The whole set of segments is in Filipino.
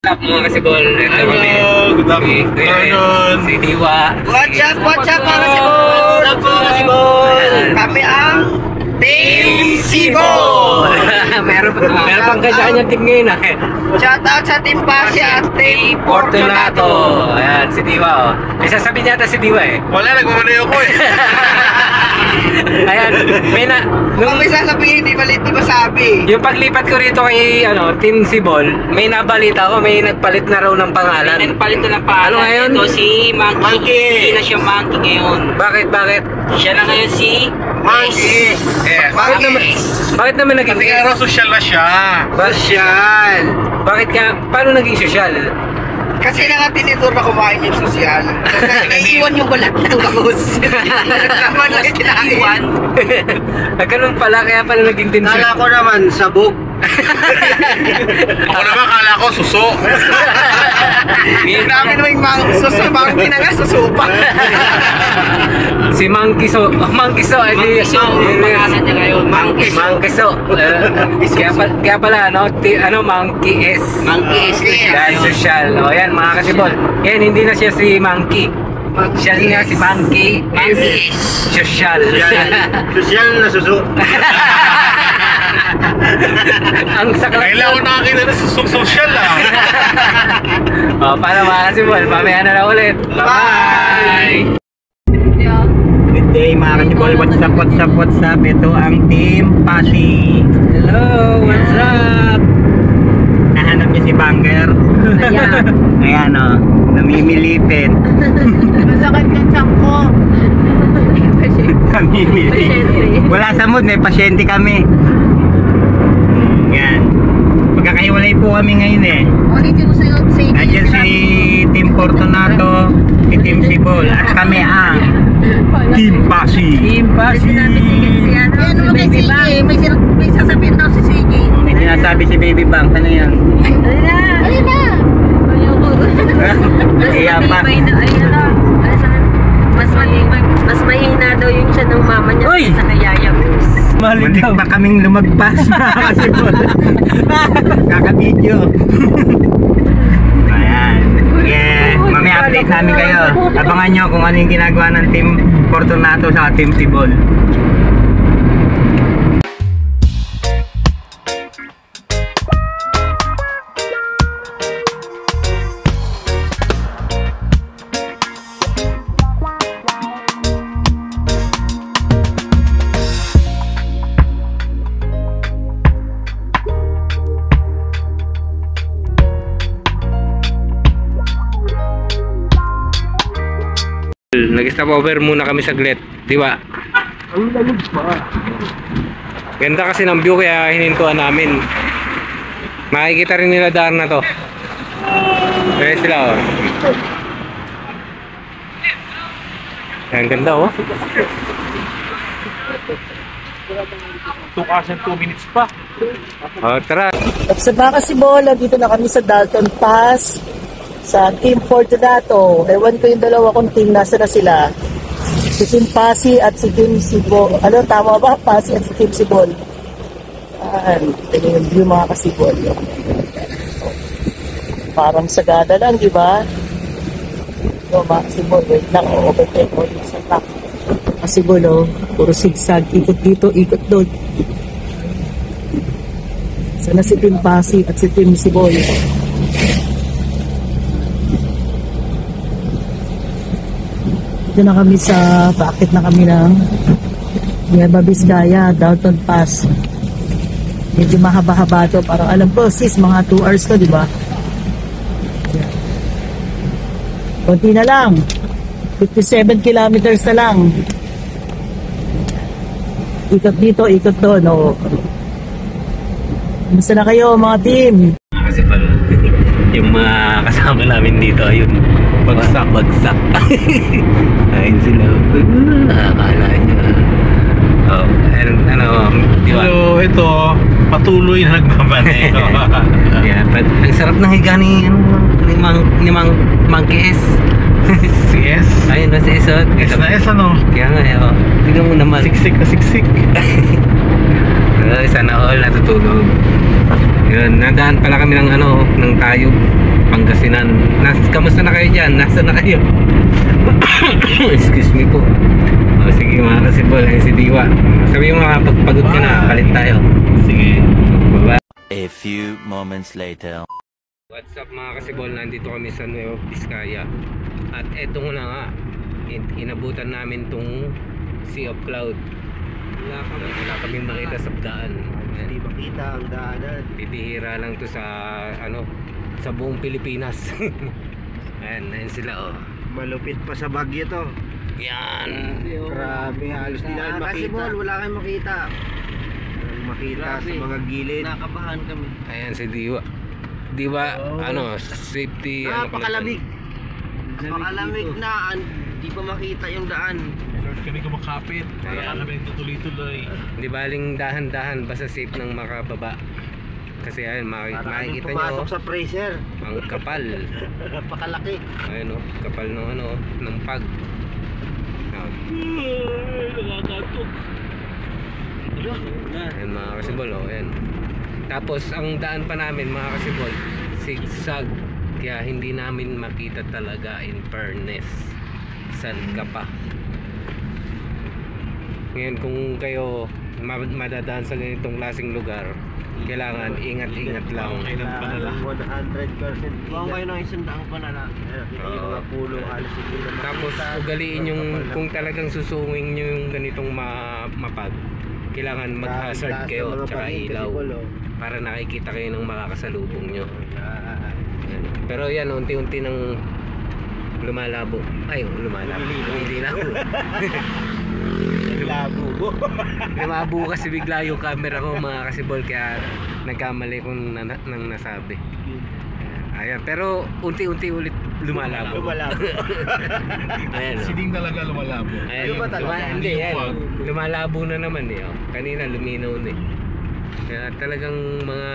What's up mga kasibol? Hello, good afternoon. Si Diwa. What's up mga kasibol? What's up mga kasibol? Kami ang Team Sibol! Meron pang kanya-kanya team ngayon ah. Shout out sa Team Pasi at Team Fortunato. Ayan, si Diwa oh. May sasabihin yata si Diwa eh. Wala, nagmamanayo ko eh. Ayan, Kung may sasabihin, di masabi. yung paglipat ko rito kay Team Sibol, may nabalita ko, may nagpalit na raw ng pangalan. Nagpalit na ng pangalan. Ano ngayon? Ito si Monkey. Hindi na siya Monkey ngayon. Bakit? Siya na ngayon si Monkey. Yes. Bakit naman naging Kasi nga social na siya. Sosyal? Bakit ka, paano naging sosyal? Kasi na nga tinidor na kumain yung sosyal. Naiiwan yung balat ng kabus. Naman lang kinaiwan. Ganun pala, kaya pala naging team Kala ko naman, sabog. Ako naman kala ko suso. Grabe naman yung suso. Monkey na nga, suso pa. Si Monkey So, Monkey So. Ang pangalan niya ngayon, Monkey So. Monkey So. Kaya pala, Monkey S. Monkey is na siya. Dahil social. O yan, mga kasibol. Yan, hindi na siya si Monkey. Siya nga si Monkey. Monkey is Social. Sosyal na suso. Ang sakit. Kailangan ko nakakita na social ah. O, paano mga kasibol? Mamaya na ulit. Bye-bye! Good day mga kasibol. What's up? Ito ang Team Pasi. Hello, what's up? Nahanap niya si Banger. Ayan o, namimilipin. Masakit yung tiyan ko. Namimilipin. Wala sa mood, may pasyente kami. Yan. Magkakahiwalay po kami ngayon eh. Ulitin mo sa'yo. Nandiyan si Team Fortunato, si Team Sibol, at kami ang Team Pasi. Kasi sinabi si ano, si Baby Bang. May sasabihin daw si Sige. May sinasabi si Baby Bang, ano yan? Ayun na! Kaya pa. Mas mahina daw yung siya ng mama niya sa kayaya ko. Muntik pa kaming lumagpas na kasi po. Kaka-video. Ayan. Yeah. Mamaya update namin kayo. Abangan nyo kung ano yung ginagawa ng Team Fortunato sa Team Sibol. Nag-stop over muna kami saglit, di ba? Ang lamig pa. Ganda kasi ng view kaya hinintuan namin. Makikita rin nila daan na to. Kaya sila oh. Ang ganda oh. 2 hours and 2 minutes pa. Oh, tara. At sa mga Sibola, dito na kami sa Dalton Pass sa Team Fortunato. Ewan ko yung dalawa kong team, nasa na sila. Si Team Pasi at si Team Sibol. Ano, tama ba? Pasi at si Team Sibol. Ito yung view mga kasibol. Parang sagada lang, di ba? Ito mga kasibol. Wait lang, overtake mo dito sa top. Kasibol, oh. Puro sigsag. Ikot dito, ikot doon. Sana si Team Pasi at si Team Sibol. Dito na kami sa paakit na kami ng Nueva Vizcaya, Dalton Pass. Medyo mahaba-haba to. Parang alam ko sis, mga 2 hours to, di ba? Konti na lang. 57 kilometers na lang. Ikot dito, ikot doon. Oh. Kumusta na kayo mga team? Kasi pala yung mga kasama namin dito ayun bagsak ayun sila akala nyo di ba? So ito, patuloy na nagbabanego. Yeah, but ang sarap ng higa ni Monkey S. Si S? Ayun na si S. S na S ano? Kaya nga tignan mo naman. Siksik na siksik. Sana all natutulog. Yun, nadaan pala kami ng ng tayo. Pangasinan. Kamusta na kayo dyan? Nasa na kayo? Excuse me po. Sige mga kasibol, si Diwa. Sabi mo pagpagod ka na, palit tayo. Sige. Bye-bye. A few moments later. What's up mga kasibol? Nandito kami sa Nueva Vizcaya. At eto na nga, inabutan namin tong Sea of Cloud. Wala kami makita sa daan. Hindi makita ang daanan. Bibihira lang to sa sa buong Pilipinas. Ayan sila oh. Malupit pa sa Baguio to. Yan. Grabe, halos di namin makita. Wala kayong makita. Makita sa mga gilid. Nakabahan kami. Ayan si Diwa. Diwa, safety. Napakalamig. Napakalamig na. Di pa makita yung daan. Kami kumakapit. Wala kami tutuloy-tuloy. Di baling dahan-dahan, basta safe nang makababa. Kasi ayan, makikita nyo. Pumasok sa freezer. Ang kapal. Napakalaki. Ayan o, kapal ng pag. Nakakatok. Ayan mga kasibol o, ayan. Tapos ang daan pa namin mga kasibol, zigzag. Kaya hindi namin makita talaga in fairness. Saan ka pa? Ngayon kung kayo madadaan sa ganitong klaseng lugar, kailangan ingat-ingat lang. 100% Huwag kayo ng isang daang panala. Yung mga pulo, halos hindi na Tapos ugaliin yung kung talagang susungin nyo yung ganitong mapag, kailangan mag-hazard kayo tsaka ilaw para nakikita kayo ng makakasalubong nyo. Pero yan, unti-unti nang lumalabo. Ay, lumalabo. Hindi lang. Lumabo kasi bigla yung camera ko mga kasibol, kaya nagkamali kong nang nasabi. Ayan, pero unti-unti ulit lumalabo. Ayan. Sining talaga lumalabo. Ayan, hindi yan. Lumalabo na naman eh. Kanina luminaw na eh. Kaya talagang mga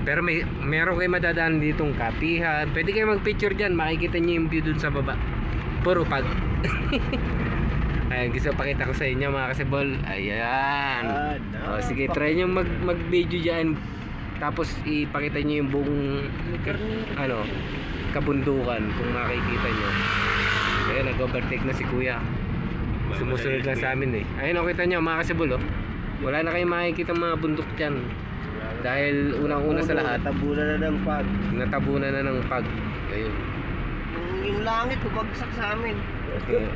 pero meron kayo madadaan ditong kapihan. Pwede kayo mag-picture dyan. Makikita nyo yung view dun sa baba. Puro pag. Ayan, gusto pakita ko sa inyo mga kasibol. Ayan. Sige, try nyo mag-video dyan. Tapos ipakita nyo yung buong kabundukan kung makikita nyo. Ayan, nag-overtake na si kuya. Sumusunod lang sa amin eh. Ayan, kita nyo mga kasibol oh. Wala na kayong makikita mga bundok dyan. Dahil unang-una sa lahat, natabunan na ng pag. Natabunan na ng pag. Ayun. Yung langit bumagsak sa amin.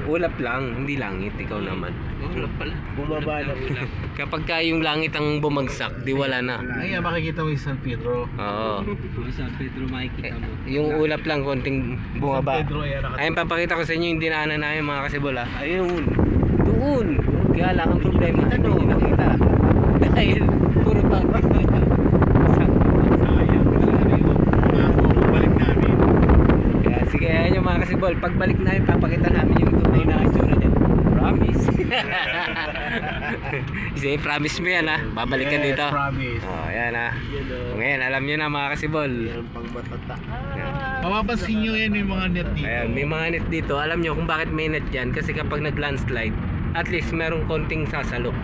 Ulap lang, hindi langit, ikaw naman. Ulap pala. Bumaba na ulap. Kapag ka yung langit ang bumagsak, di wala na. Ay, makikita mo yung San Pedro. Oo. San Pedro makikita mo. Yung ulap lang, konting bumaba. San Pedro ay Ayun, papakita ko sa inyo yung dinaanan namin mga kasibol ha. Ayun, doon. Kaya lang ang problema, hindi nakita. Dahil, puro pag. Balik namin. Kaya sige, ayan yung mga kasibol. Pagbalik namin, papakita namin yung tunay na itsura niya. Promise. Sige, promise mo yan ha. Babalik ka dito. Promise. Ayan ha. Ngayon, alam nyo na mga kasibol. Yan pang matata. Mapapansin nyo yan yung mga net dito. Ayan, may mga net dito. Alam nyo kung bakit may net dyan. Kasi kapag nag-landslide, at least merong konting sasalok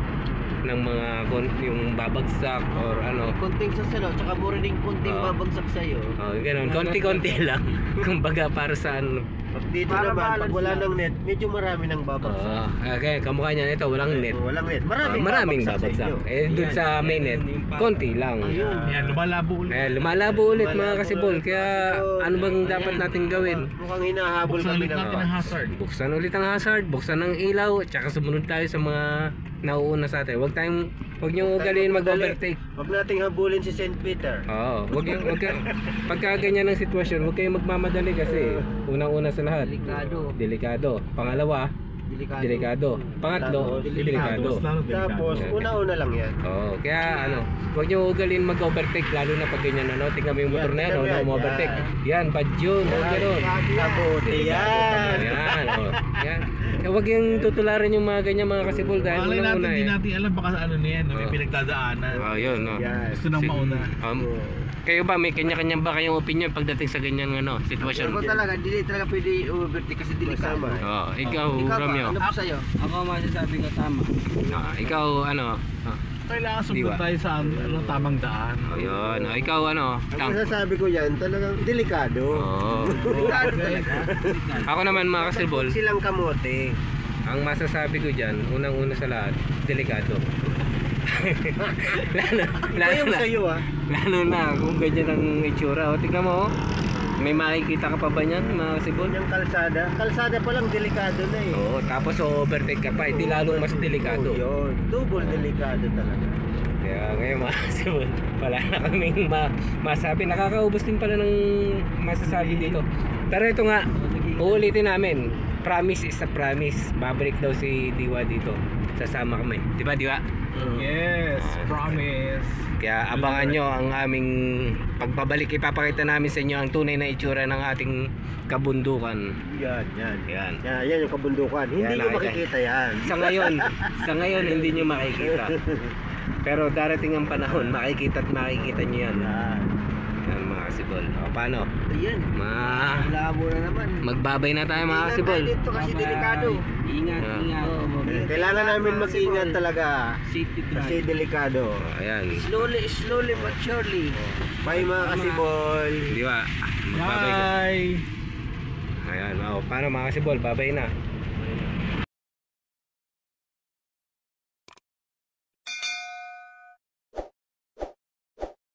ng mga yung babagsak or Konting sasalo, tsaka mura ding konting babagsak sa'yo. Ganun, konti-konti lang. Kumbaga para sa Pag dito naman, pag wala ng net, medyo marami nang babagsak. Okay, kamukha niya nito, walang net. Walang net, Maraming babagsak. Dun sa main net, konti lang. Yan, lumalabo ulit. Lumalabo ulit mga kasibol. Kaya ano bang dapat natin gawin? Mukhang hinahabol Buksan kami ulit natin ang hazard. Buksan ulit ang hazard, buksan ang ilaw, tsaka sumunod tayo sa mga nauuna sa atin. Huwag nyo ugaliin mag-overtake. Huwag nating habulin si St. Peter. Oo, pagka ganyan ang sitwasyon, huwag kayong magmamadali kasi unang-una sa lahat, delikado. Pangalawa, delikado. Pangatlo, delikado. Tapos, una-una lang yan. Oo, kaya huwag nyo ugaliin mag-overtake, lalo na pag ganyan tingnan mo yung motor na yan, overtake. Yan, bad yun, huwag gano'n. Kabuti yan. Yan, yan. Huwag yung tutularan yung mga ganyan mga kasibol dahil Malay natin, unang-una hindi natin alam baka na yan, may pinagdadaanan. Yun, no. Gusto nang mauna. Kayo ba, may kanya-kanya ba kayong opinion pagdating sa ganyan sitwasyon? Ako talaga, hindi talaga pwede overtake kasi delikado. Ikaw, Ikaw ba, Romeo. ano po sa'yo? Ako masasabi ko tama. Ikaw, Kailangan Di ba? sumunod tayo sa tamang daan. Ayun. O, ikaw ano? Ang masasabi ko yan, talagang delikado. Oo. Delikado talaga. Ako naman mga kasibol, Silang kamote. ang masasabi ko dyan, unang-una sa lahat, delikado. lalo Ito yung na, sa'yo ah. lalo na kung ganyan ang itsura. O, tignan mo, oh. May makikita ka pa ba niyan, mga kasibol? Yung kalsada. Kalsada pa lang delikado na eh. Oo, tapos overtake ka pa, hindi lalong mas delikado. Oo, yun. Double delikado talaga. Kaya ngayon mga kasibol, wala na kaming masabi. Nakakaubos din pala ng masasabi dito. Pero ito nga, uulitin namin. Promise is a promise. Babalik daw si Diwa dito. Sasama kami. Diba, Diwa? Yes, promise. Kaya abangan nyo ang aming pagbabalik. Ipapakita namin sa inyo ang tunay na itsura ng ating kabundukan. Yan. Yan. Yan yung kabundukan. Hindi Yan, ko nakita. makikita yan. Sa ngayon hindi nyo makikita. Pero darating ang panahon, makikita nyo yan. Yan mga kasibol. O paano? Ayan. Labo na naman. Magbabay na tayo mga Ingat kasibol. tayo dito kasi delikado. Ingat, Yeah. ingat. Kailangan namin mag-ingat talaga. Safety Kasi drive. delikado. Ayan. Slowly but surely. Bye mga kasibol. Di ba? Magbabay ka. Bye! Ayan. O, paano mga kasibol? Babay na.